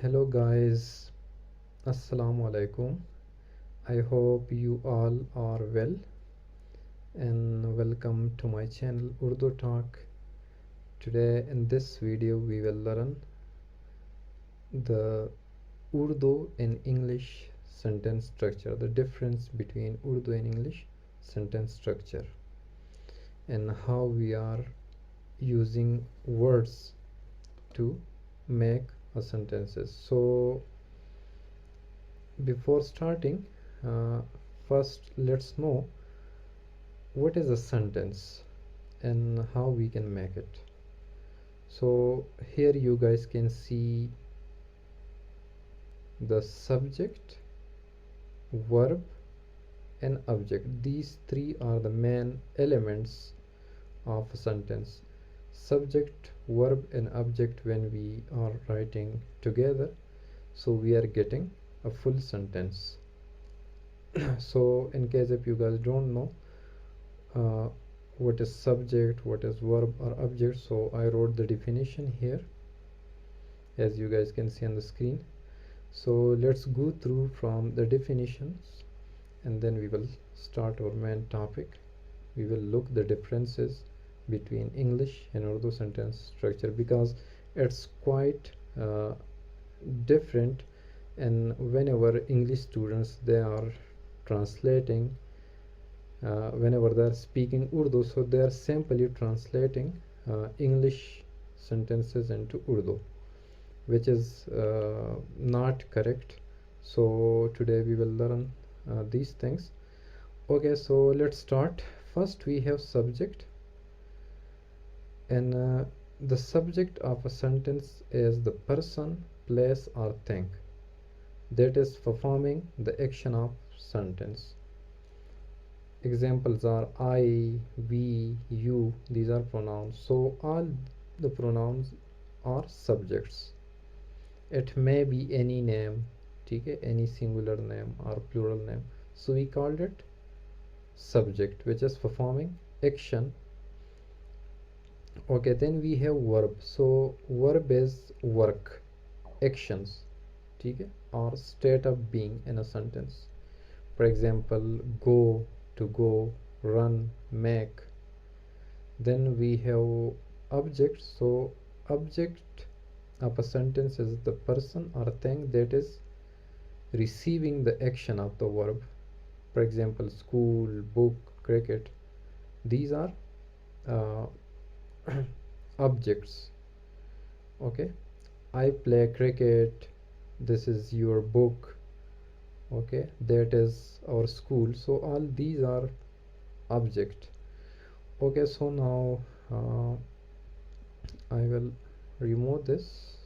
Hello guys, Assalamu alaikum. I hope you all are well and welcome to my channel Urdu Talk. Today in this video we will learn the Urdu and English sentence structure, the difference between Urdu and English sentence structure, and how we are using words to make a sentences. So before starting, first let's know what is a sentence and how we can make it. So here you guys can see the subject, verb and object. These three are the main elements of a sentence. Subject, verb and object, when we are writing together, so we are getting a full sentence. So in case if you guys don't know what is subject, what is verb or object, so I wrote the definition here as you guys can see on the screen. So let's go through from the definitions and then we will start our main topic. We will look the differences between English and Urdu sentence structure, because it's quite different, and whenever English students they are translating, whenever they are speaking Urdu, so they are simply translating English sentences into Urdu, which is not correct. So today we will learn these things. Okay, so let's start. First we have subject, and the subject of a sentence is the person, place or thing that is performing the action of sentence. Examples are I, we, you. These are pronouns, so all the pronouns are subjects. It may be any name, okay, any singular name or plural name, so we called it subject, which is performing action. Okay, then we have verb. So verb is work, actions, okay, or state of being in a sentence. For example, go, to go, run, make. Then we have object. So object of a sentence is the person or thing that is receiving the action of the verb. For example, school, book, cricket. These are objects. Okay, I play cricket, this is your book, okay, that is our school. So all these are object. Okay, so now I will remove this,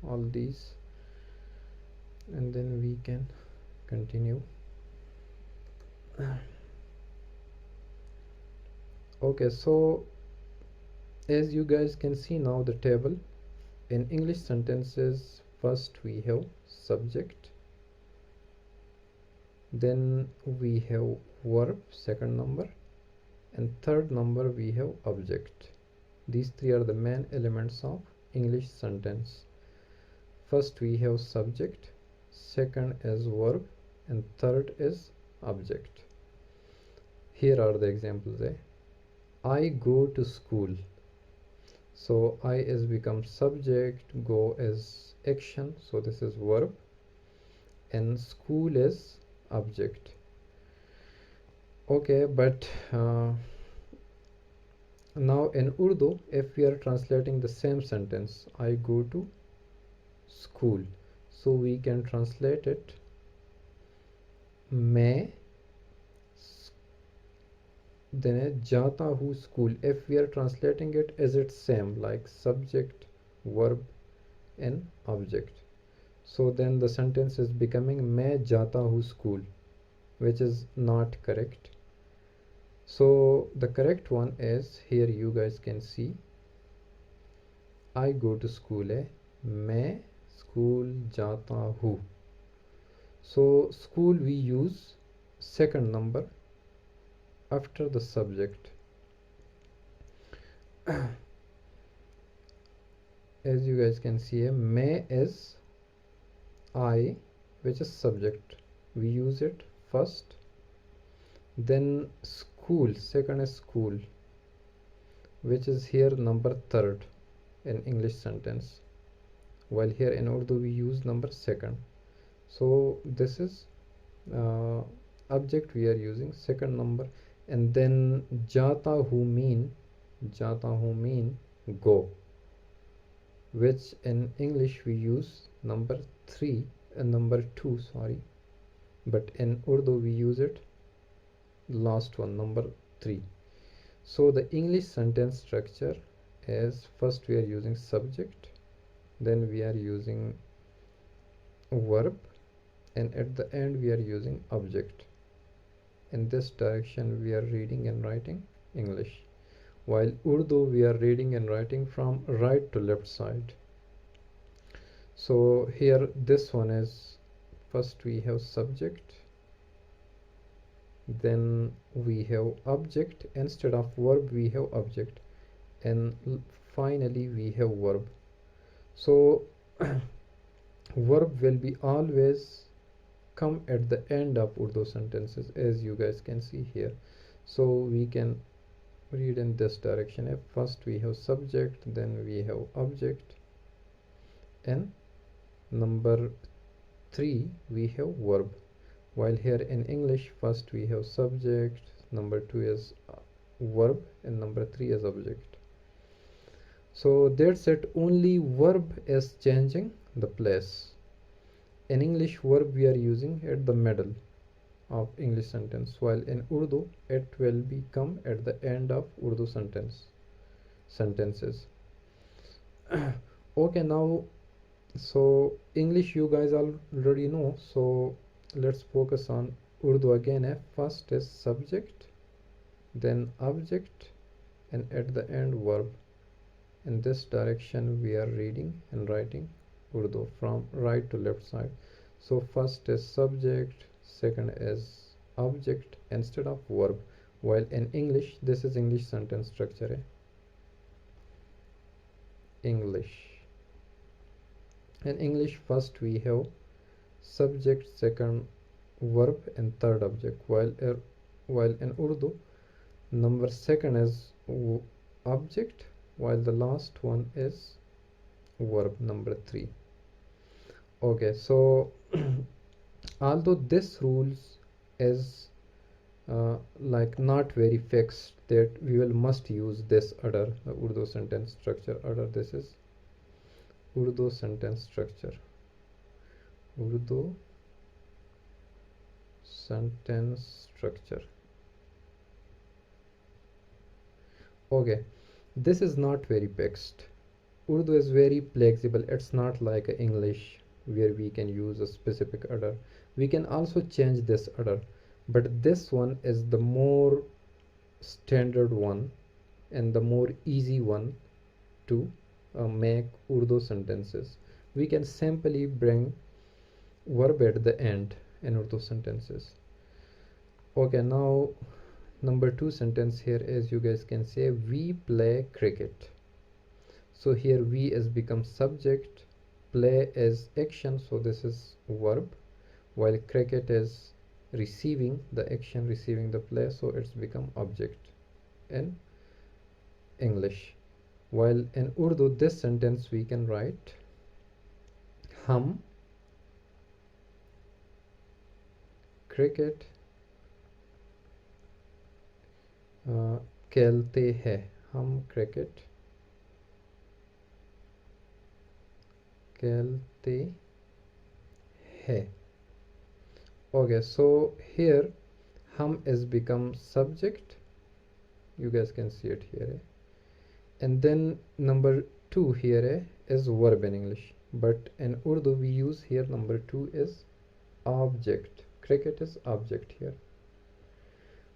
all these, and then we can continue. Okay, so as you guys can see now the table in English sentences, first we have subject, then we have verb second number, and third number we have object. These three are the main elements of English sentence. First we have subject, second is verb, and third is object. Here are the examples. I go to school. So I is become subject, go is action, so this is verb, and school is object. Okay, but now in Urdu, if we are translating the same sentence, I go to school, so we can translate it मैं then jata hu school. If we are translating it as it's same like subject, verb and object, so then the sentence is becoming मैं jata hu school, which is not correct. So the correct one is, here you guys can see, I go to school है, मैं school jata hu. So school we use second number after the subject. As you guys can see, मैं is I, which is subject, we use it first. Then school, second is school, which is here number third in English sentence, while here in Urdu we use number second. So this is uh, object we are using second number. And then jata hu mean go, which in English we use number 3 and number 2, sorry, but in Urdu we use it last one, number 3. So the English sentence structure is, first we are using subject, then we are using verb, and at the end we are using object. In this direction we are reading and writing English, while Urdu we are reading and writing from right to left side. So here this one is, first we have subject, then we have object, instead of verb we have object, and finally we have verb. So verb will be always come at the end of Urdu sentences, as you guys can see here. So we can read in this direction. If first we have subject, then we have object, and number 3 we have verb, while here in English first we have subject, number 2 is verb, and number 3 is object. So that's it, only verb is changing the place. In English, verb we are using at the middle of English sentence, while in Urdu it will become at the end of Urdu sentences. Okay, now so English you guys already know, so let's focus on Urdu again. First is subject, then object, and at the end verb. In this direction we are reading and writing Urdu from right to left side. So first is subject, second is object instead of verb, while in English this is English sentence structure. English. In English first we have subject, second verb, and third object, while in Urdu number second is object, while the last one is verb, number 3. Okay, so although this rules is like not very fixed, that we will must use this order, the Urdu sentence structure order. This is Urdu sentence structure. Urdu sentence structure. Okay, this is not very fixed. Urdu is very flexible. It's not like English where we can use a specific order. We can also change this order, but this one is the more standard one and the more easy one to make Urdu sentences. We can simply bring verb at the end in Urdu sentences. Okay, now number 2 sentence here, as you guys can say, we play cricket. So here we is become subject, play is action, so this is verb, while cricket is receiving the action, receiving the play, so it's become object in English. While in Urdu this sentence we can write hum cricket खेलते हैं, हम cricket खेलते हैं. Okay, so here hum is become subject, you guys can see it here, and then number 2 here is verb in English, but in Urdu we use here number 2 is object. Cricket is object here,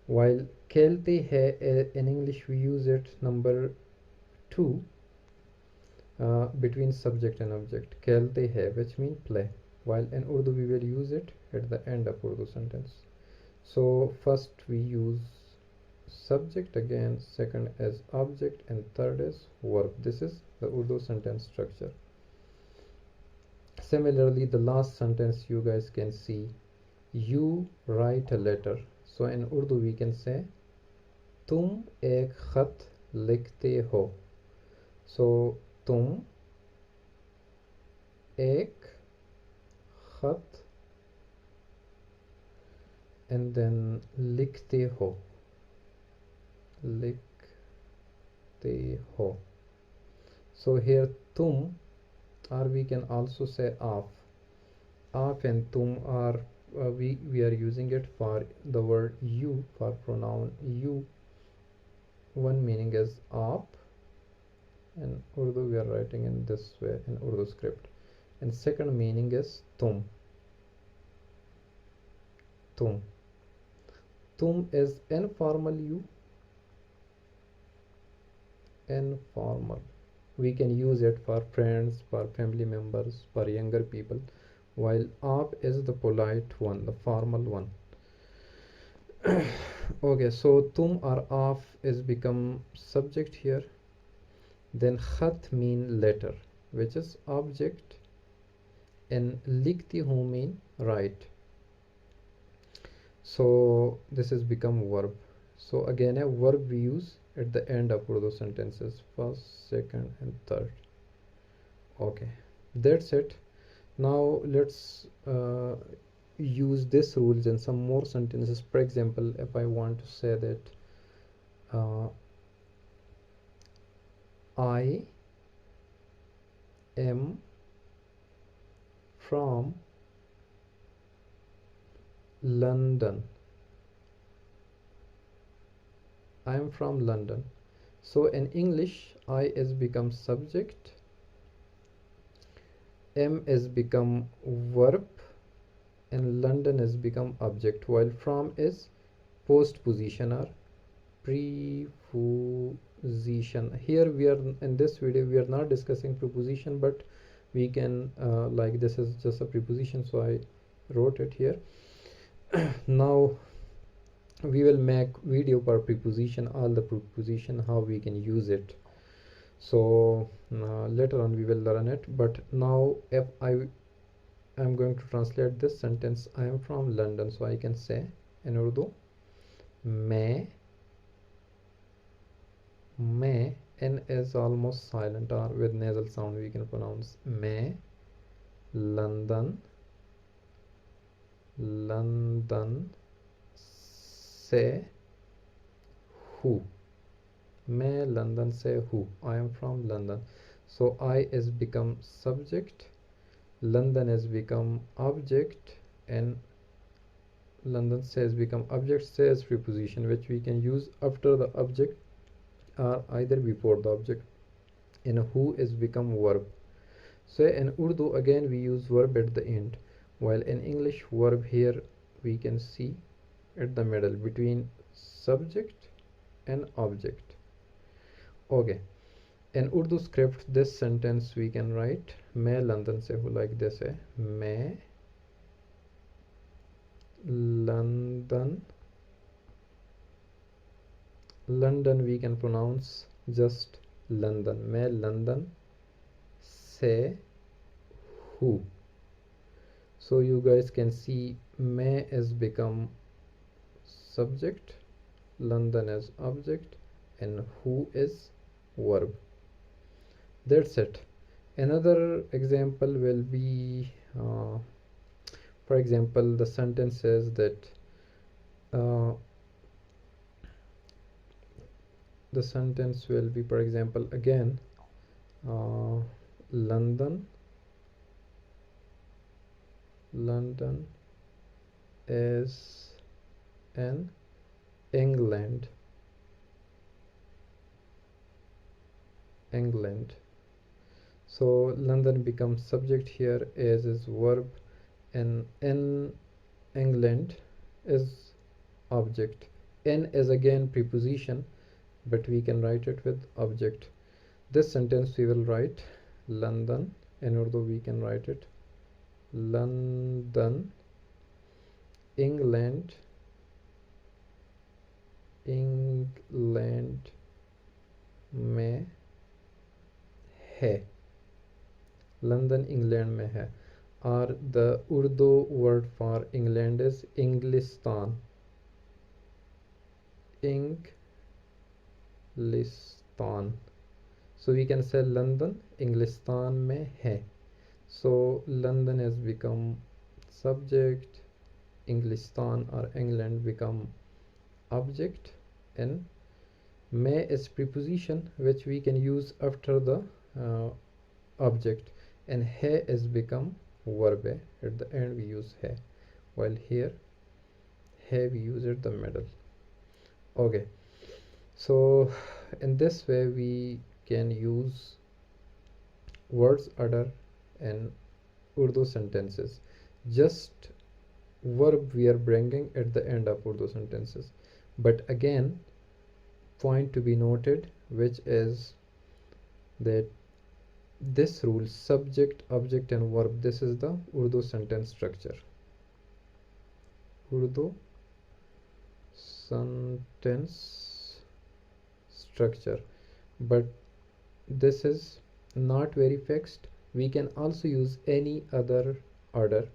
while खेलते हैं in English we use it number 2 between subject and object, खेलते हैं, which means play, while in Urdu we will use it at the end of Urdu sentence. So first we use subject again, second as object, and third is verb. This is the Urdu sentence structure. Similarly, the last sentence you guys can see, you write a letter. So in Urdu we can say तुम एक खत लिखते हो. So तुम एक खत and then लिखते हो. लिखते हो. So here तुम, or we can also say आप and तुम are we are using it for the word you, for pronoun you. One meaning is आप. In Urdu we are writing in this way in Urdu script, and second meaning is तुम. तुम is informal you. Informal, we can use it for friends, for family members, for younger people, while आप is the polite one, the formal one. Okay, so तुम or आप is become subject here. Then khat mean letter, which is object, and लिखती हूँ mean write. So this is become verb. So again a verb we use at the end of Urdu sentences, first, second and third. Okay, that's it. Now let's use this rules in some more sentences. For example, if I want to say that I am from London. I am from London. So in English, I is become subject, am is become verb, and London is become object, while from is post position or preposition. Here we are in this video we are not discussing preposition, but we can like this is just a preposition, so I wrote it here. Now we will make video per preposition, all the preposition, how we can use it. So later on we will learn it, but now if I am going to translate this sentence, I am from London, so I can say in Urdu मैं n is almost silent, or with nasal sound we can pronounce मैं London से हूँ. मैं London से हूँ. I am from London. So I is become subject, London has become object, and London says become object, says preposition, which we can use after the object or either before the object. And who is become verb. So in Urdu again we use verb at the end, while in English verb here we can see at the middle between subject and object. Okay, in Urdu script this sentence we can write मैं London से हूँ like this है. मैं London we can pronounce just London. मैं London से हूँ. So you guys can see मैं is become subject, London as object, and who is verb. That's it. Another example will be for example the sentence says that the sentence will be, for example, again London is in England. So London becomes subject here, as is verb, and in England is object. In is again preposition, but we can write it with object. This sentence we will write London. In Urdu we can write it London, England में है. London England में है. or the Urdu word for England is Inglistan. Inglistan. So we can say London Inglistan mein hai. So London has become subject, Inglistan or England become object, and may is preposition which we can use after the uh, object, and hai is become verb. At the end we use hai, while here hai we use at the middle. Okay, so in this way we can use words order in Urdu sentences. Just verb we are bringing at the end of Urdu sentences. But again, point to be noted, which is that this rule, subject, object and verb, this is the Urdu sentence structure. Urdu sentence structure. But this is not very fixed. We can also use any other order,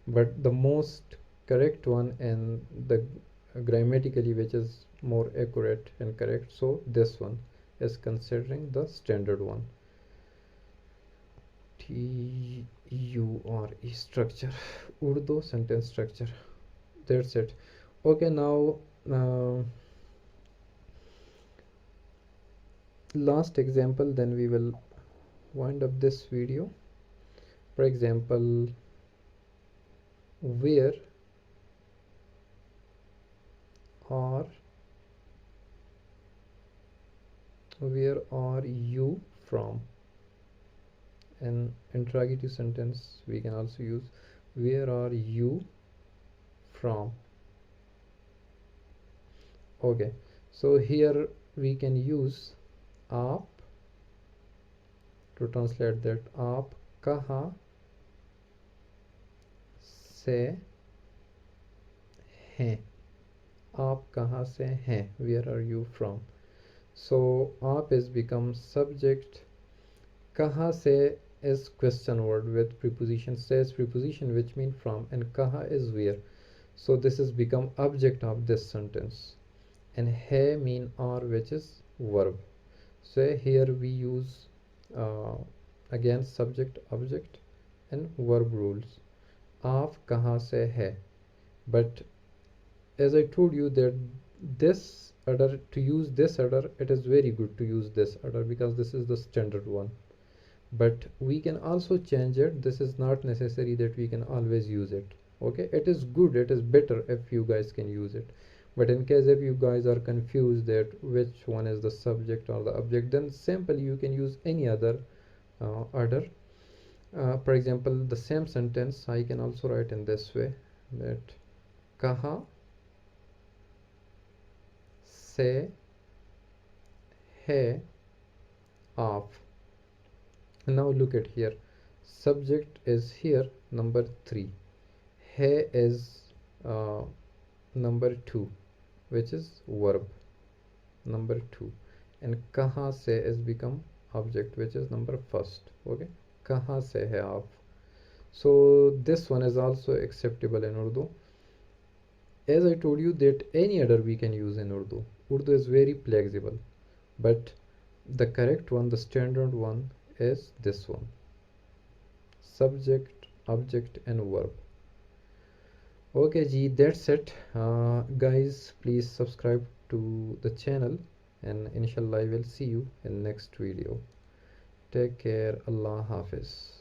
but the most correct one and the grammatically which is more accurate and correct, so this one is considering the standard one. TURE structure, Urdu sentence structure. That's it. Okay, now last example, then we will wind up this video. For example, where are you from? An interrogative sentence we can also use, where are you from? Okay, so here we can use aap to translate that. Aap kahan se hain? Aap kahan se hain? Where are you from? So aap is become subject, kahan se is question word with preposition, se is preposition which mean from, and kahan is where. So this is become object of this sentence, and hai mean are, which is verb. So here we use again subject, object and verb rules. Aap kahan se hai? But as I told you that this order, to use this order, it is very good to use this order because this is the standard one. But we can also change it. This is not necessary that we can always use it. Okay, it is good, it is better if you guys can use it. But in case if you guys are confused that which one is the subject or the object, then simply you can use any other order. For example, the same sentence I can also write in this way, that kaha se hai aap. Now look at here, subject is here number 3, hai is number 2, which is verb number 2, and kahan se is become object, which is number 1st. Okay, kahan se hai aap. So this one is also acceptable in Urdu. As I told you that any order we can use in Urdu. Urdu is very flexible, but the correct one, the standard one, is this one, subject, object and verb. Okay ji, that's it. Guys, please subscribe to the channel, and inshallah I will see you in next video. Take care. Allah Hafiz.